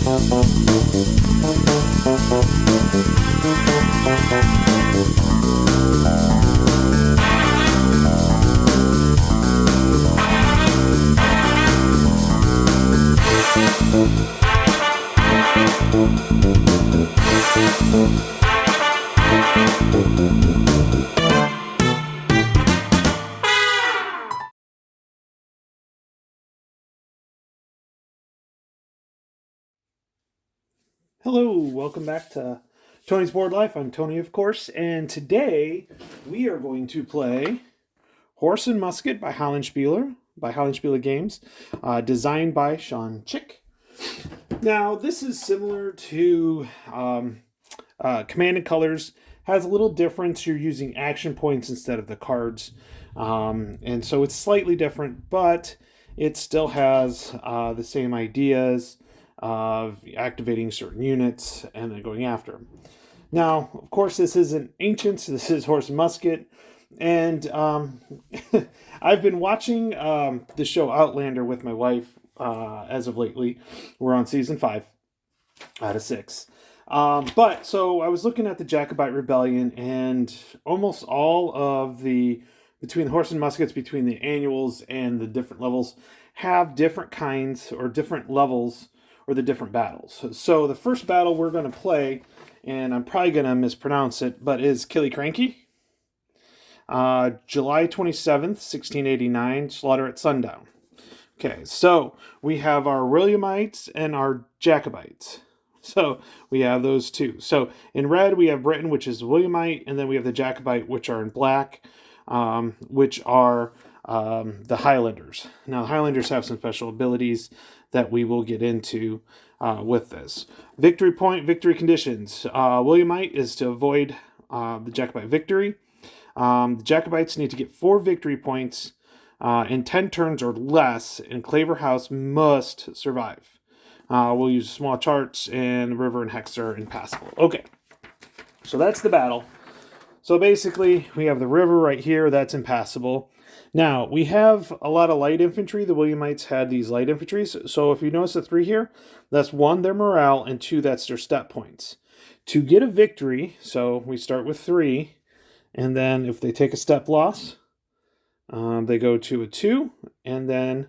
Hello, welcome back to Tony's Board Life. I'm Tony, of course, and today we are going to play Horse and Musket by Hollandspiel Games, designed by Sean Chick. Now, this is similar to Command and Colors. Has a little difference. You're using action points instead of the cards, and so it's slightly different, but it still has the same ideas of activating certain units and then going after them. Now, of course, this isn't Ancients. This is Horse and Musket. And I've been watching the show Outlander with my wife as of lately. We're on season 5 out of 6. But so I was looking at the Jacobite Rebellion, and almost all of between the Horse and Muskets, between the annuals and the different levels, have different kinds or different levels or the different battles. So the first battle we're going to play, and I'm probably going to mispronounce it, but is Killiecrankie. July 27th, 1689, slaughter at sundown. Okay, so we have our Williamites and our Jacobites. So we have those two. So in red, we have Britain, which is Williamite, and then we have the Jacobite, which are in black, which are the Highlanders. Now, the Highlanders have some special abilities that we will get into with this. Victory point, victory conditions. Williamite is to avoid the Jacobite victory. The Jacobites need to get 4 victory points in 10 turns or less, and Claverhouse must survive. We'll use small charts, and river and hex are impassable. Okay, so that's the battle. So basically, we have the river right here. That's impassable. Now, we have a lot of light infantry. The Williamites had these light infantry. So if you notice the 3 here, that's 1, their morale, and 2, that's their step points. To get a victory, so we start with 3, and then if they take a step loss, they go to a 2, and then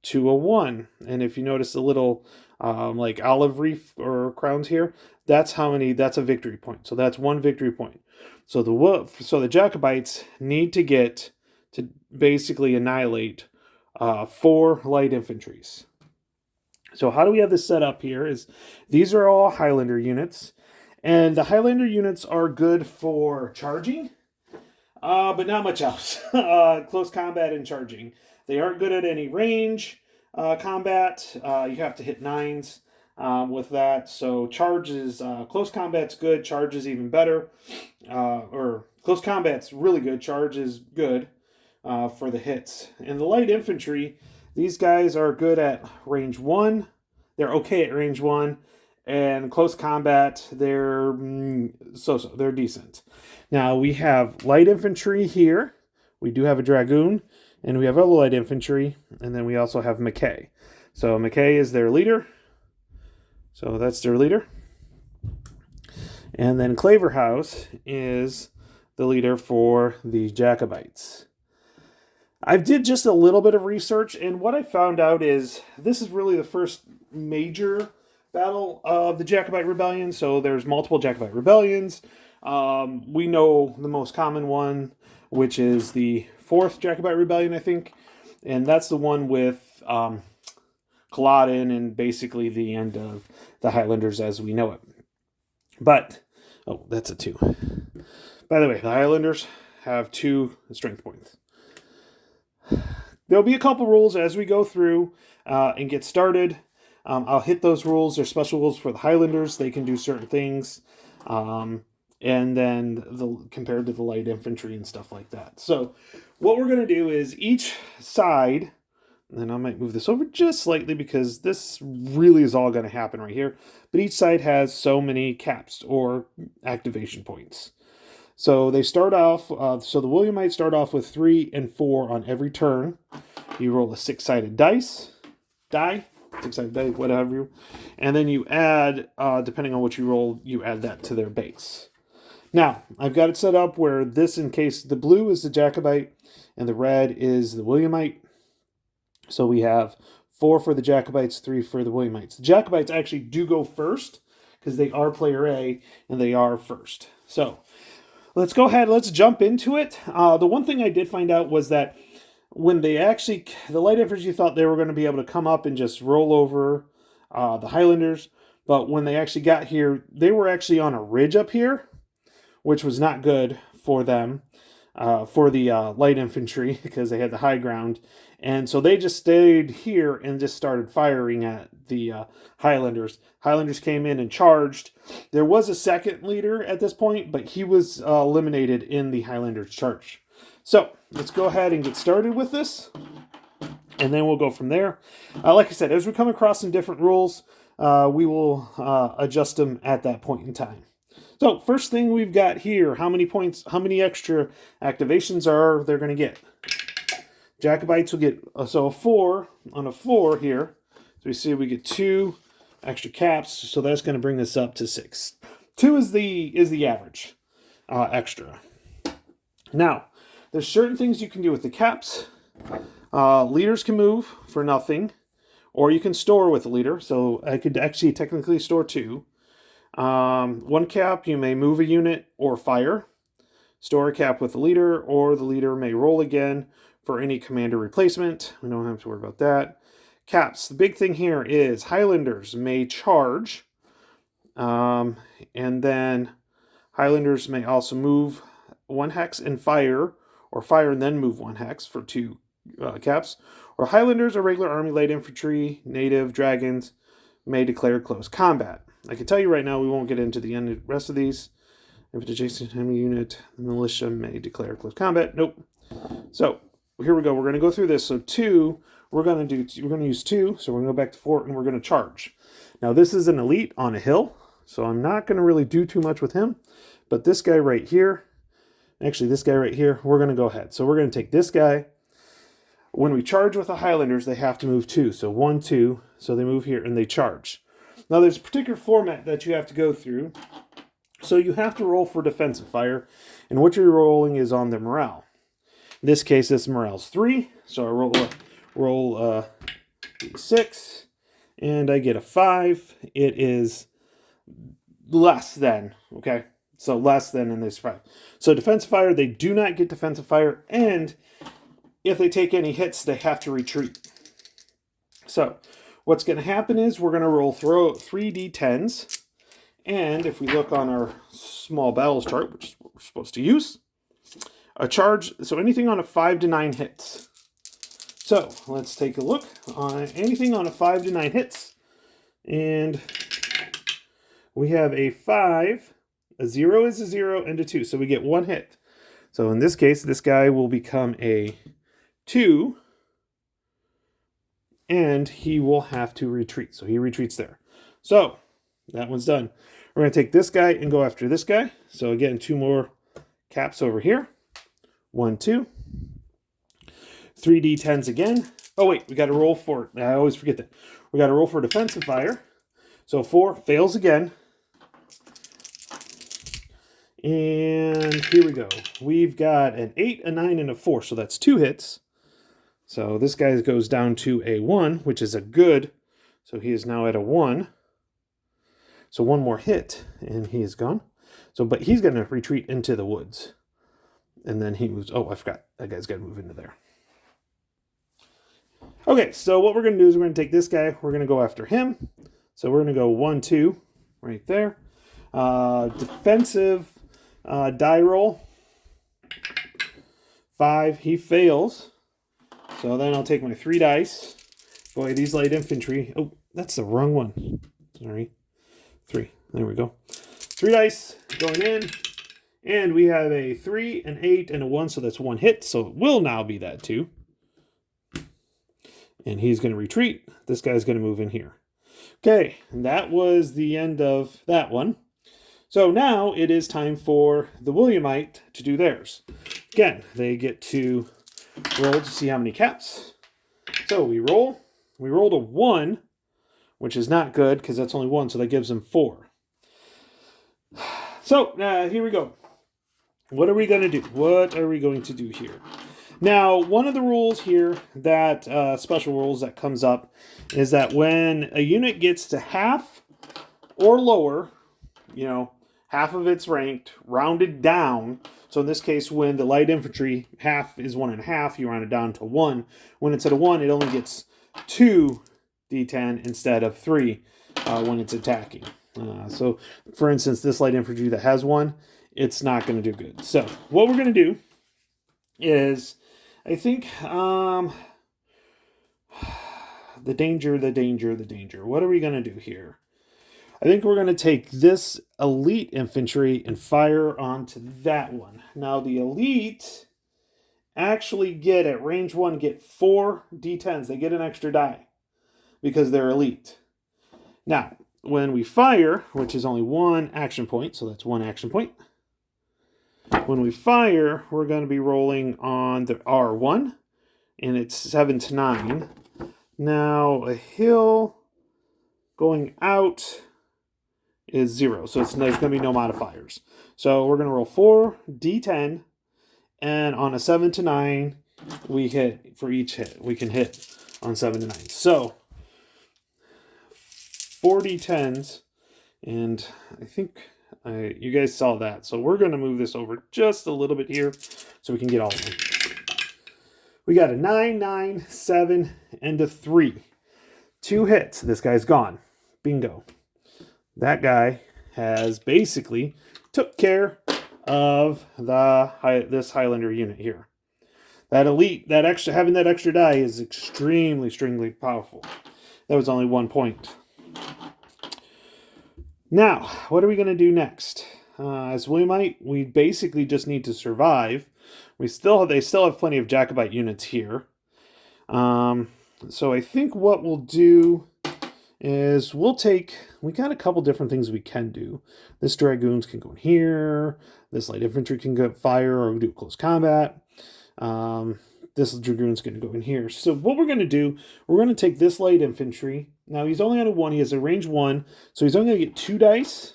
to a 1. And if you notice the little like olive reef or crowns here, that's a victory point. So that's 1 victory point. So the Jacobites need to get to basically annihilate 4 light infantries. So how do we have this set up here is these are all Highlander units, and the Highlander units are good for charging, but not much else. Close combat and charging. They aren't good at any range combat. You have to hit 9s with that. So charge is close combat's good, charge is even better. Or close combat's really good, charge is good for the hits. And the light infantry, these guys are good at range 1. They're okay at range 1. And close combat, they're so-so. They're decent. Now, we have light infantry here. We do have a dragoon. And we have other light infantry. And then we also have McKay. So McKay is their leader. So that's their leader. And then Claverhouse is the leader for the Jacobites. I did just a little bit of research, and what I found out is this is really the first major battle of the Jacobite Rebellion. So there's multiple Jacobite rebellions. We know the most common one, which is the 4th Jacobite Rebellion, I think. And that's the one with Culloden and basically the end of the Highlanders as we know it. But, oh, that's a 2. By the way, the Highlanders have 2 strength points. There'll be a couple rules as we go through and get started. I'll hit those rules. They're special rules for the Highlanders. They can do certain things. And then compared to the light infantry and stuff like that. So what we're going to do is each side, and then I might move this over just slightly because this really is all going to happen right here. But each side has so many caps or activation points. So they start off, so the Williamites start off with 3 and 4 on every turn. You roll a 6-sided die, 6-sided die, whatever. And then you add, depending on what you roll, you add that to their base. Now, I've got it set up where this, in case the blue is the Jacobite and the red is the Williamite. So we have 4 for the Jacobites, 3 for the Williamites. The Jacobites actually do go first because they are player A and they are first. So let's go ahead, let's jump into it. The one thing I did find out was that when they actually, the light infantry thought they were going to be able to come up and just roll over the Highlanders. But when they actually got here, they were actually on a ridge up here, which was not good for them, for the light infantry, because they had the high ground. And so they just stayed here and just started firing at the Highlanders. Highlanders came in and charged. There was a second leader at this point, but he was eliminated in the Highlanders charge. So let's go ahead and get started with this, and then we'll go from there. Like I said, as we come across some different rules, we will adjust them at that point in time. So first thing we've got here, how many points, how many extra activations are they're going to get? Jacobites will get, so a 4 on a 4 here. So we see we get 2 extra caps, so that's going to bring this up to 6. 2 is the average extra. Now, there's certain things you can do with the caps. Leaders can move for nothing, or you can store with a leader. So I could actually technically store 2. 1 cap, you may move a unit or fire. Store a cap with the leader, or the leader may roll again for any commander replacement. We don't have to worry about that. Caps, the big thing here is Highlanders may charge. And then Highlanders may also move 1 hex and fire, or fire and then move 1 hex for 2 caps. Or Highlanders or regular army light infantry, native, dragons may declare close combat. I can tell you right now we won't get into the rest of these. If it's adjacent enemy unit, the militia may declare close combat. Nope. So here we go. We're going to go through this. So 2, we're going to use 2. So we're going to go back to 4 and we're going to charge. Now this is an elite on a hill, so I'm not going to really do too much with him. But this guy right here, actually this guy right here, we're going to go ahead. So we're going to take this guy. When we charge with the Highlanders, they have to move 2. So 1, 2. So they move here and they charge. Now, there's a particular format that you have to go through. So you have to roll for defensive fire, and what you're rolling is on the morale. In this case, this morale's 3, so I roll 6, and I get a 5. It is less than, okay? So less than in this 5. So defensive fire, they do not get defensive fire, and if they take any hits, they have to retreat. So what's going to happen is we're going to roll 3 d10s. And if we look on our small battles chart, which is what we're supposed to use, a charge, so anything on a 5 to 9 hits. So let's take a look on anything on a 5 to 9 hits. And we have a 5, a 0 is a 0, and a 2. So we get 1 hit. So in this case, this guy will become a 2. And he will have to retreat. So he retreats there. So that one's done. We're going to take this guy and go after this guy. So again, 2 more caps over here. 1, 2. 3 d10s again. Oh wait, we got to roll for, I always forget that. We got to roll for defensive fire. So 4 fails again. And here we go. We've got an 8, a 9, and a 4. So that's 2 hits. So this guy goes down to a 1, which is a good. So he is now at a 1. So 1 more hit, and he is gone. So, but he's going to retreat into the woods. And then he moves. Oh, I forgot. That guy's got to move into there. Okay, so what we're going to do is we're going to take this guy. We're going to go after him. So we're going to go 1, 2 right there. Defensive die roll. 5. He fails. So then I'll take my 3 dice. Boy, these light infantry. Oh, that's the wrong one. Sorry. 3. There we go. 3 dice going in. And we have a 3, an 8, and a 1. So that's 1 hit. So it will now be that 2. And he's going to retreat. This guy's going to move in here. Okay. And that was the end of that one. So now it is time for the Williamite to do theirs. Again, they get to roll to see how many caps. So we roll. We rolled a 1. which is not good because that's only 1, so that gives him 4. So here we go. What are we going to do? What are we going to do here? Now, one of the rules here that, special rules that comes up, is that when a unit gets to half or lower, you know, half of its ranked, rounded down. So in this case, when the light infantry, half is 1.5, you round it down to 1. When it's at a 1, it only gets 2 D10 instead of 3 when it's attacking. So, for instance, this light infantry that has 1, it's not going to do good. So, what we're going to do is, I think, the danger. What are we going to do here? I think we're going to take this elite infantry and fire onto that one. Now, the elite actually get, at range 1, get 4 D10s. They get an extra die because they're elite. Now, when we fire, which is only 1 action point, so that's 1 action point. When we fire, we're going to be rolling on the R1, and it's 7 to 9. Now, a hill going out is 0, so there's going to be no modifiers. So we're going to roll 4 D10, and on a 7 to 9, we hit for each hit. We can hit on 7 to 9. So 4 D10s, and I think you guys saw that. So we're going to move this over just a little bit here so we can get all of them. We got a 9, 9, 7, and a 3. 2 hits. This guy's gone. Bingo. That guy has basically took care of this Highlander unit here. That elite, having that extra die is extremely powerful. That was only 1 point. Now, what are we going to do next? As Williamite, we basically just need to survive. They still have plenty of Jacobite units here. So I think what we'll do is we got a couple different things we can do. This Dragoons can go in here. This light infantry can go fire or do close combat. This Dragoon's going to go in here. So what we're going to do, we're going to take this light infantry. Now he's only on a 1. He has a range 1. So he's only going to get 2 dice.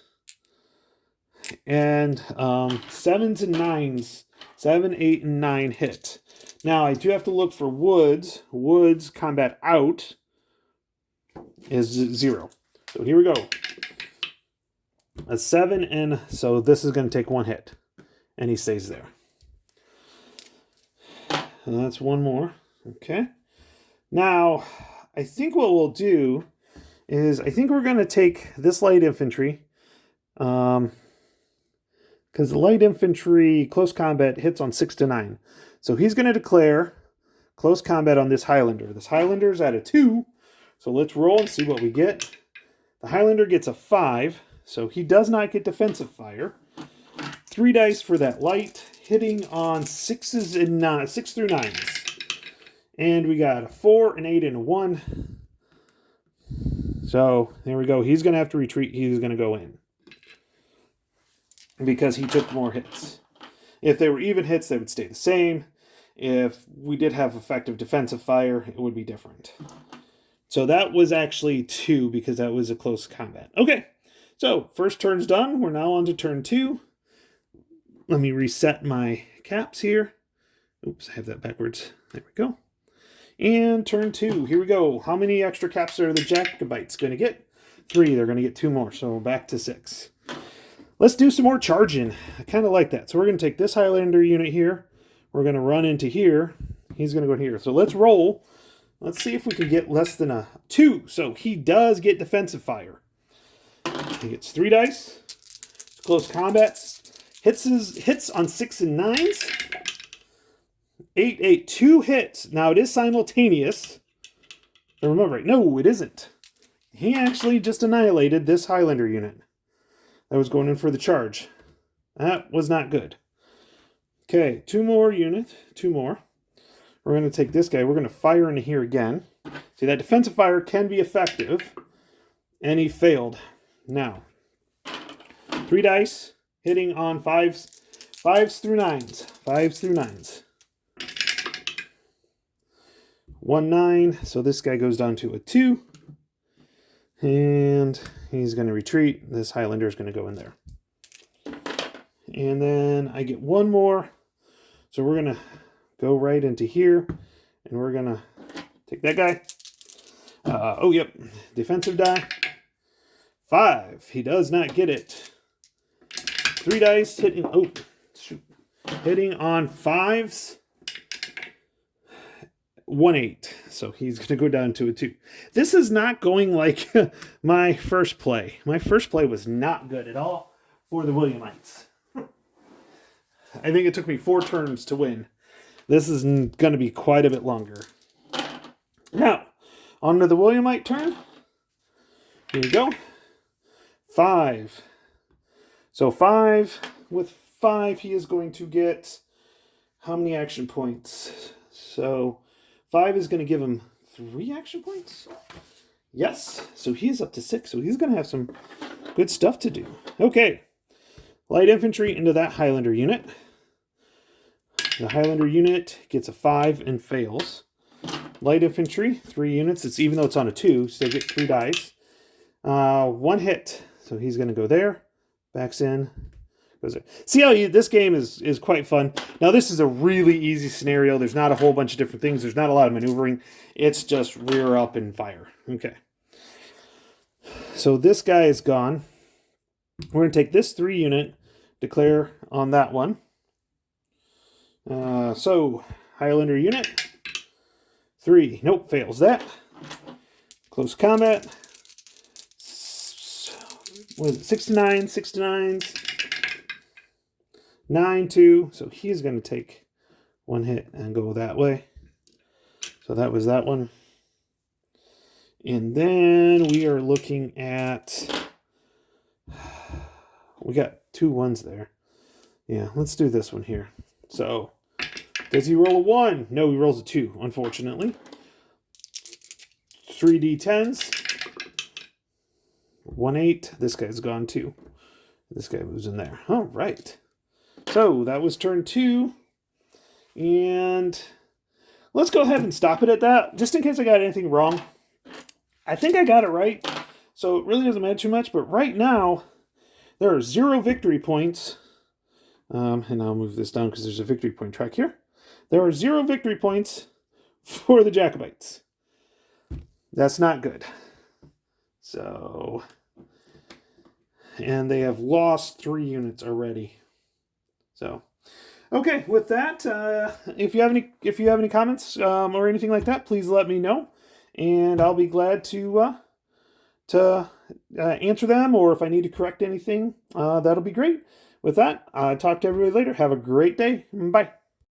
And 7s and 9s. 7, 8, and 9 hit. Now I do have to look for woods. Woods combat out is 0. So here we go. A 7, and so this is going to take 1 hit. And he stays there. And that's 1 more. Okay. Now, I think what we'll do is, I think we're going to take this light infantry. Because the light infantry close combat hits on 6 to 9. So he's going to declare close combat on this Highlander. This Highlander's at a 2. So let's roll and see what we get. The Highlander gets a 5. So he does not get defensive fire. 3 dice for that light, hitting on 6s and 6 through 9s. And we got a 4, an 8, and a 1. So there we go. He's going to have to retreat. He's going to go in. Because he took more hits. If they were even hits, they would stay the same. If we did have effective defensive fire, it would be different. So that was actually 2 because that was a close combat. Okay, so first turn's done. We're now on to turn 2. Let me reset my caps here. Oops, I have that backwards. There we go. And turn 2. Here we go. How many extra caps are the Jacobites going to get? 3. They're going to get 2 more. So back to 6. Let's do some more charging. I kind of like that. So we're going to take this Highlander unit here. We're going to run into here. He's going to go in here. So let's roll. Let's see if we can get less than a 2. So he does get defensive fire. He gets 3 dice. Close combats. Hits on 6 and 9s. 8, 8, 2 hits. Now it is simultaneous. And remember, no, it isn't. He actually just annihilated this Highlander unit that was going in for the charge. That was not good. Okay, 2 more units. 2 more. We're going to take this guy. We're going to fire into here again. See, that defensive fire can be effective. And he failed. Now, 3 dice. Hitting on 5s. 5s through 9s. 5s through 9s. 1, 9. So this guy goes down to a 2. And he's going to retreat. This Highlander is going to go in there. And then I get one more. So we're going to go right into here. And we're going to take that guy. Oh, yep. Defensive die. 5. He does not get it. 3 dice hitting. Oh, shoot. Hitting on 5s. 1-8. So he's going to go down to a 2. This is not going like my first play. My first play was not good at all for the Williamites. I think it took me 4 turns to win. This is going to be quite a bit longer. Now, on to the Williamite turn. Here we go. 5. So 5. With 5, he is going to get how many action points? So 5 is going to give him 3 action points? Yes. So he's up to 6. So he's going to have some good stuff to do. Okay. Light infantry into that Highlander unit. The Highlander unit gets a 5 and fails. Light infantry, 3 units. It's even though it's on a 2, so they get 3 dice. 1 hit. So he's going to go there. Backs in. Goes there. See how this game is quite fun. Now this is a really easy scenario. There's not a whole bunch of different things. There's not a lot of maneuvering. It's just rear up and fire. Okay. So this guy is gone. We're going to take this 3 unit, declare on that one. So Highlander unit. 3. Nope, fails that. Close combat. 6 to 9, 6 to 9s. 9, 2. So he's going to take 1 hit and go that way. So that was that one. And then we are looking at... We got 2 1s there. Yeah, let's do this one here. So, does he roll a 1? No, he rolls a 2, unfortunately. 3d10s. 1-8. This guy's gone too. This guy moves in there. All right. So, that was turn 2. And let's go ahead and stop it at that, just in case I got anything wrong. I think I got it right, so it really doesn't matter too much. But right now, there are 0 victory points. And I'll move this down because there's a victory point track here. There are 0 victory points for the Jacobites. That's not good. So, and they have lost 3 units already. So, okay, with that, if you have any comments or anything like that, please let me know, and I'll be glad to answer them, or if I need to correct anything, that'll be great. With that, talk to everybody later. Have a great day. Bye.